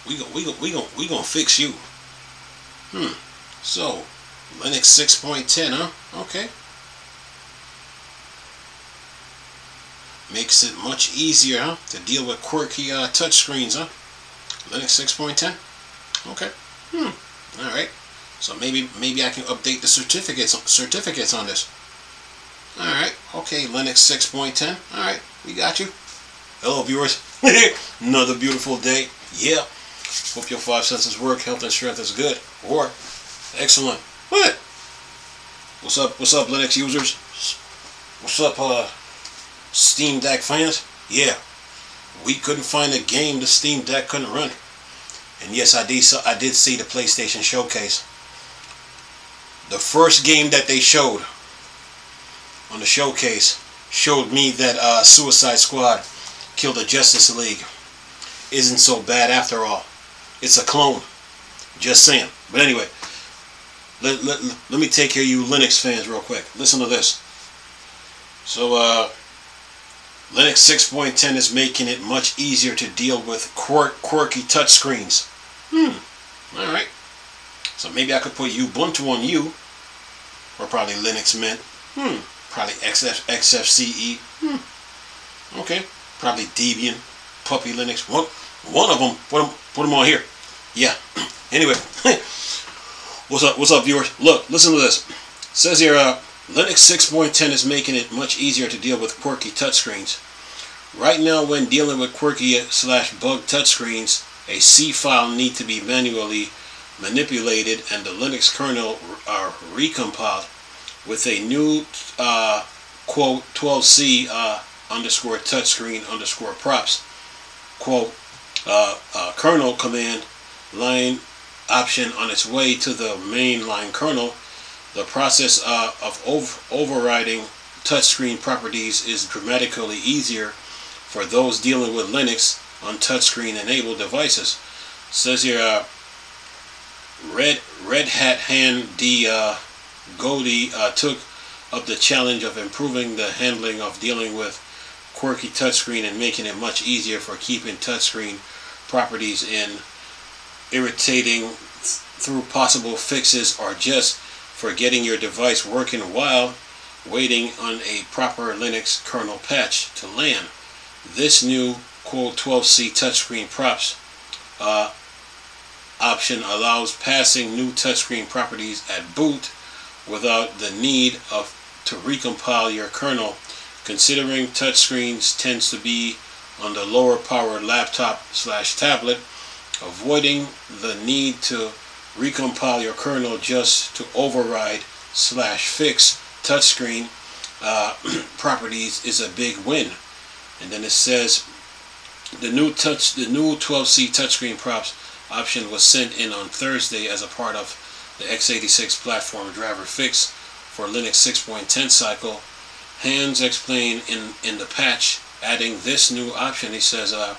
We gonna fix you. So Linux 6.10, huh? Okay. Makes it much easier, huh, to deal with quirky touchscreens, huh? Linux 6.10. Okay. All right. So maybe I can update the certificates on this. All right. Okay. Linux 6.10. All right. We got you. Hello, viewers. Another beautiful day. Yeah. Hope your five senses work. Health and strength is good or excellent. What? What's up? What's up, Linux users? What's up, Steam Deck fans? Yeah. We couldn't find a game the Steam Deck couldn't run. And yes, I did see the PlayStation Showcase. The first game that they showed on the showcase showed me that Suicide Squad Kill the Justice League isn't so bad after all. It's a clone. Just saying. But anyway, let me take care of you Linux fans real quick. Listen to this. So, Linux 6.10 is making it much easier to deal with quirky touchscreens. Alright. So maybe I could put Ubuntu on U. Or probably Linux Mint. Probably XFCE. Okay. Probably Debian. Puppy Linux. One of them. Put them on here. Yeah. Anyway. What's up, viewers? Look, listen to this. It says here, Linux 6.10 is making it much easier to deal with quirky touchscreens. Right now, when dealing with quirky/bug touchscreens, a C file needs to be manually manipulated and the Linux kernel are recompiled with a new quote 12C underscore touchscreen underscore props quote kernel command line option on its way to the mainline kernel. The process of overriding touchscreen properties is dramatically easier for those dealing with Linux on touchscreen enabled devices. It says here, Red Hat Han D. Godey took up the challenge of improving the handling of dealing with quirky touchscreen and making it much easier for keeping touchscreen properties in irritating through possible fixes or just for getting your device working while waiting on a proper Linux kernel patch to land. This new quote 12C touchscreen props option allows passing new touchscreen properties at boot without the need to recompile your kernel. Considering touchscreens tends to be on the lower powered laptop/tablet, avoiding the need to recompile your kernel just to override/fix touchscreen properties is a big win. And then it says the new 12C touchscreen props option was sent in on Thursday as a part of the x86 platform driver fix for Linux 6.10 cycle. Hans explained in the patch, adding this new option. He says on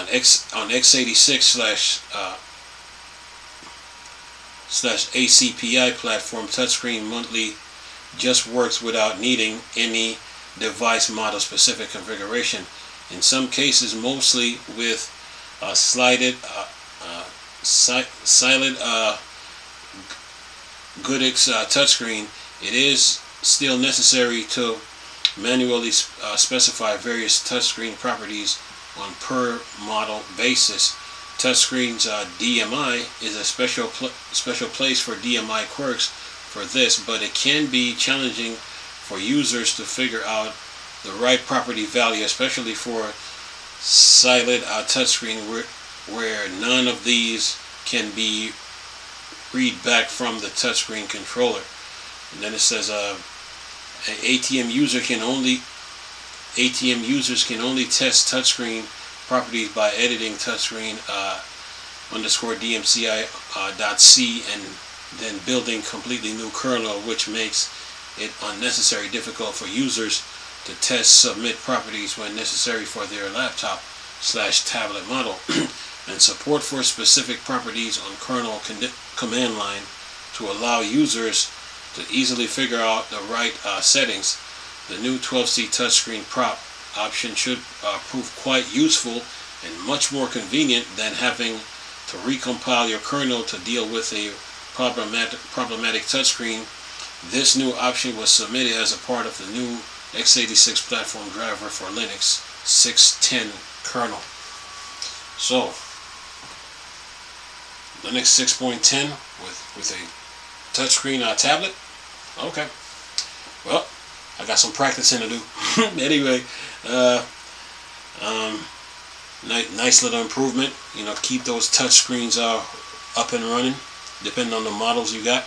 x86/ACPI platform, touchscreen monthly just works without needing any device model specific configuration. In some cases, mostly with a silent Goodix touchscreen, it is still necessary to manually specify various touchscreen properties on per model basis. Touchscreens DMI is a special place for DMI quirks for this, but it can be challenging for users to figure out the right property value, especially for silent touchscreen where none of these can be read back from the touchscreen controller. And then it says ATM users can only test touchscreen properties by editing touchscreen underscore DMCI.c and then building completely new kernel, which makes it unnecessarily difficult for users to test submit properties when necessary for their laptop/tablet model. And support for specific properties on kernel command line to allow users to easily figure out the right settings. The new 12C touchscreen prop option should prove quite useful and much more convenient than having to recompile your kernel to deal with a problematic touchscreen. This new option was submitted as a part of the new x86 platform driver for Linux 6.10 kernel. So Linux 6.10 with a touchscreen tablet. Okay. Well, I got some practicing to do. Anyway, nice little improvement. You know, keep those touch screens up and running, depending on the models you got.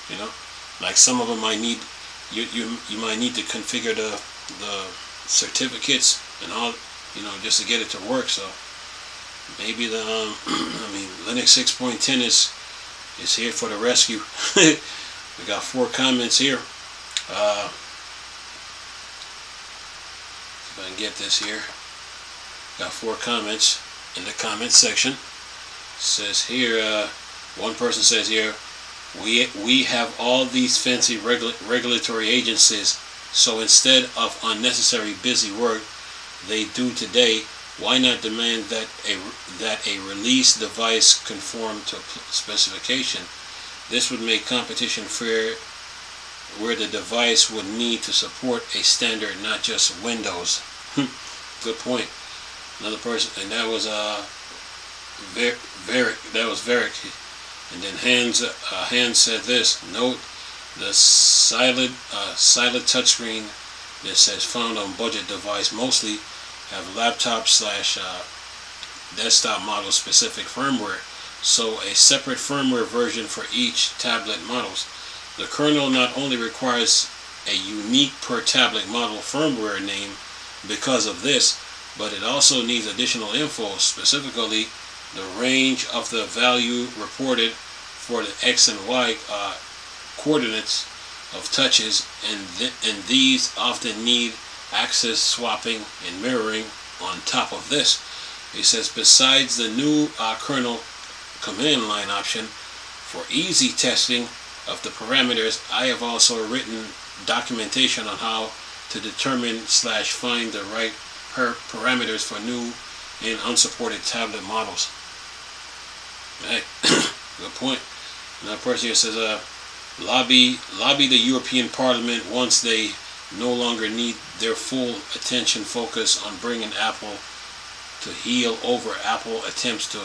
You know, like some of them might need you might need to configure the certificates and all, you know, just to get it to work. So maybe the I mean, Linux 6.10 is here for the rescue. We got 4 comments here. If I can get this here, got 4 comments in the comment section. It says here, one person says here, we have all these fancy regulatory agencies, so instead of unnecessary busy work they do today, why not demand that a release device conform to specification? This would make competition fair, where the device would need to support a standard, not just Windows. Good point. Another person, and that was Varick. And then Hans said this: note the silent touchscreen that says found on budget device mostly have laptop / desktop model specific firmware, so a separate firmware version for each tablet models. The kernel not only requires a unique per tablet model firmware name because of this, but it also needs additional info, specifically the range of the value reported for the X and Y coordinates of touches, and these often need access swapping and mirroring on top of this. It says besides the new kernel command line option for easy testing of the parameters, I have also written documentation on how to determine / find the right parameters for new and unsupported tablet models. Hey, good point. Another person here says, lobby the European Parliament once they no longer need their full attention focus on bringing Apple to heel over Apple attempts to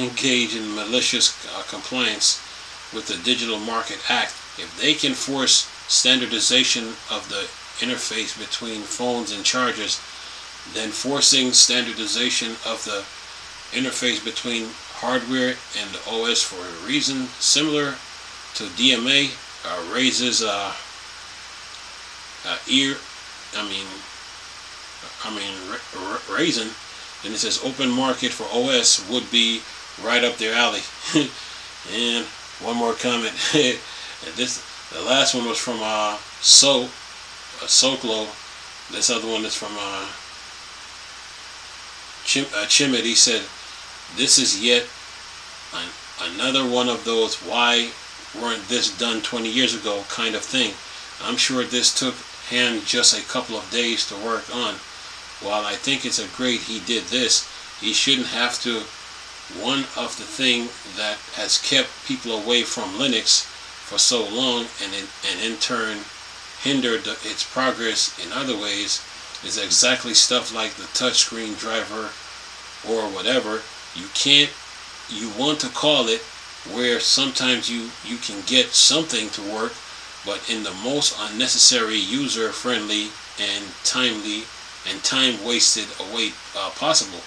engage in malicious compliance with the Digital Market Act. If they can force standardization of the interface between phones and chargers, then forcing standardization of the interface between hardware and the OS for a reason similar to DMA raises raisin. Then it says open market for OS would be right up their alley. And one more comment. The last one was from Soklo. This other one is from Chimid. He said, this is yet another one of those why weren't this done 20 years ago kind of thing. I'm sure this took him just a couple of days to work on. While I think it's a great he did this, he shouldn't have to. One of the thing that has kept people away from Linux for so long and in turn hindered its progress in other ways is exactly stuff like the touchscreen driver or whatever. You want to call it, where sometimes you can get something to work, but in the most unnecessary, user-friendly and timely and time-wasted way possible.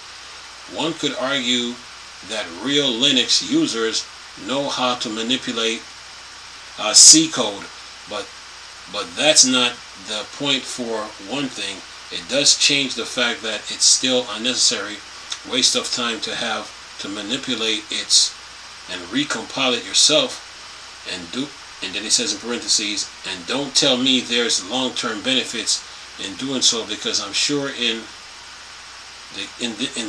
One could argue that real Linux users know how to manipulate C code, but that's not the point. For one thing, it does change the fact that it's still unnecessary waste of time to have to manipulate it and recompile it yourself, and then he says in parentheses, and don't tell me there's long-term benefits in doing so, because I'm sure in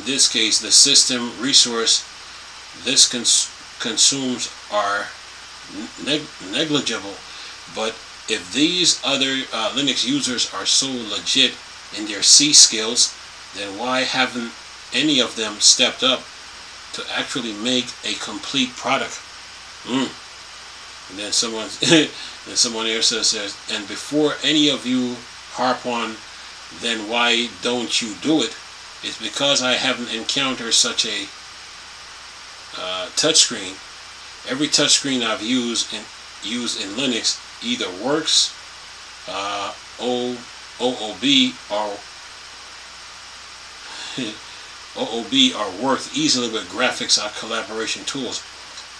this case the system resource this consumes are negligible. But if these other Linux users are so legit in their C skills, then why haven't any of them stepped up to actually make a complete product. And then someone else says, and before any of you harp on, then why don't you do it? It's because I haven't encountered such a touchscreen. Every touchscreen I've used in Linux either works OOB or worked easily with graphics or collaboration tools.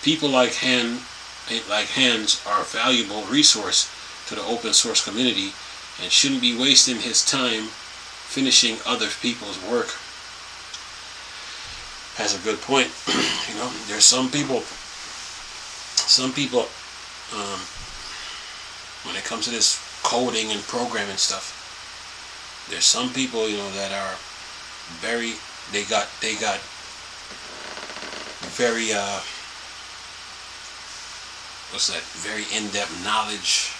People like Hans are a valuable resource to the open source community and shouldn't be wasting his time finishing other people's work. Has a good point. There's some people when it comes to this coding and programming stuff, there's some people that are very they got very very in-depth knowledge,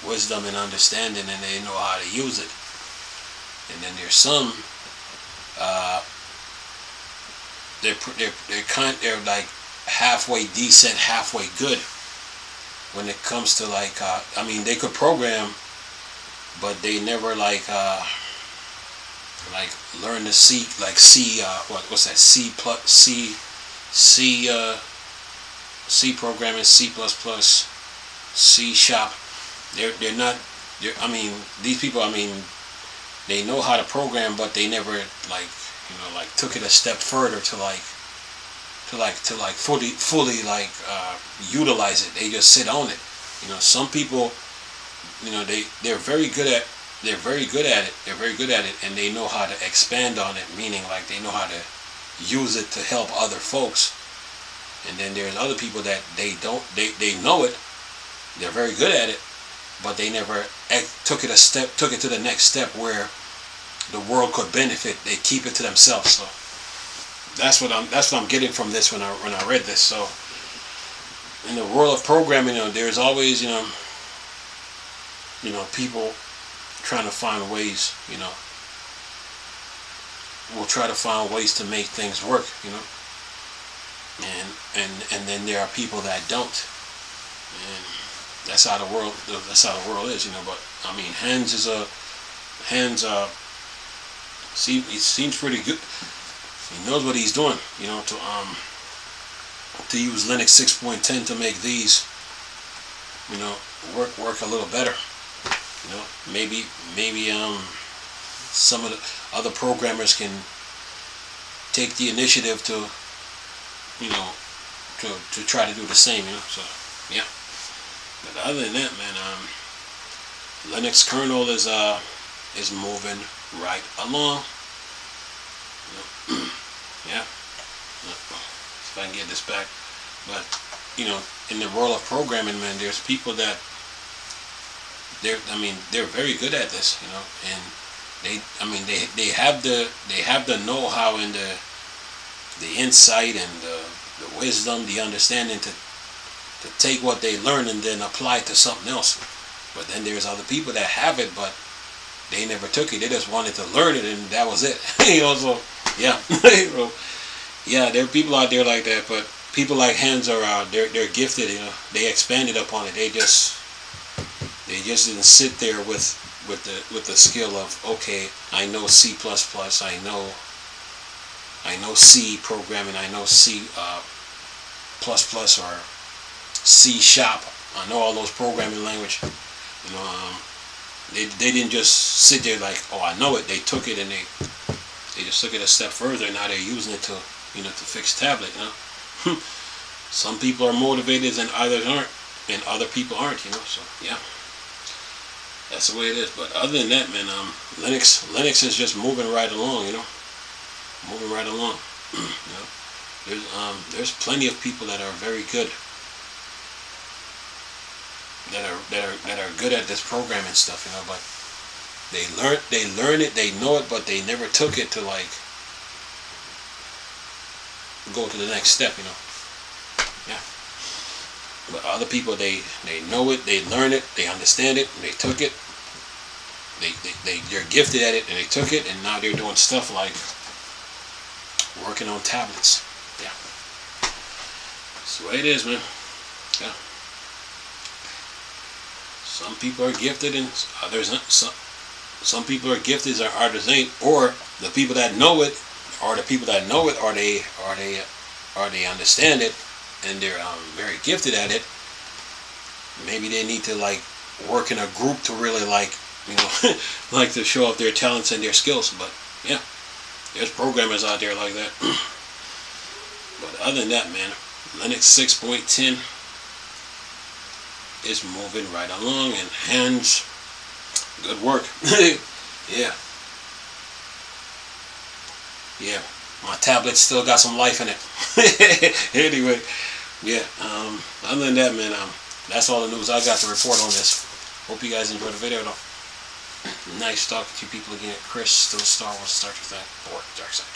wisdom, and understanding, and they know how to use it. And then there's some they're like halfway decent, halfway good when it comes to they could program, but they never learn to C C programming, C++, C#. These people, they know how to program, but they never took it a step further to fully utilize it. They just sit on it. Some people, they're very good at it, and they know how to expand on it, meaning they know how to use it to help other folks. And then there's other people that they know it, they're very good at it, but they never took it to the next step where the world could benefit. They keep it to themselves. So that's what I'm getting from this when I read this. So in the world of programming, there's always people trying to find ways. Will try to find ways to make things work. And then there are people that don't, and that's how the world is. But Hans it seems pretty good. He knows what he's doing, to use Linux 6.10 to make these, work a little better. Maybe some of the other programmers can take the initiative to try to do the same, So yeah. But other than that, man, Linux kernel is moving right along. Yeah. If I can get this back. But in the world of programming, man, there's people that they're very good at this, and they have the know-how and the insight and the wisdom, the understanding to take what they learn and then apply it to something else. But then there's other people that have it, but they never took it. They just wanted to learn it, and that was it. So yeah. Yeah, there are people out there like that, but people like Hans are they're gifted. They expanded upon it. They just didn't sit there with the skill of, okay, I know C++, I know C programming, I know C plus or C#. I know all those programming language. They didn't just sit there like, oh, I know it. They took it and they just took it a step further. Now they're using it to fix tablet. Some people are motivated and others aren't, and other people aren't. So yeah, that's the way it is. But other than that, man, Linux is just moving right along. Moving right along. There's plenty of people that are very good. That are good at this programming stuff, but they learn it, they know it, but they never took it to go to the next step, Yeah. But other people, they know it, they learn it, they understand it, and they took it. They're gifted at it, and they took it, and now they're doing stuff like working on tablets. That's the way it is, man. Yeah. Some people are gifted and others not. Some people are gifted and others ain't. Or the people that know it, or the people that know it, or they understand it, and they're very gifted at it. Maybe they need to like work in a group to really like, you know, like to show off their talents and their skills. But yeah, there's programmers out there like that. But other than that, man, Linux 6.10 is moving right along, and hands, good work. Yeah. Yeah, my tablet still got some life in it. Anyway, yeah, other than that, man, that's all the news I got to report on this. Hope you guys enjoyed the video, though. Nice talking to you people again. Chris, still Star Wars, Star Trek, or Dark Side.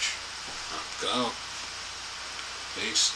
Go. Peace.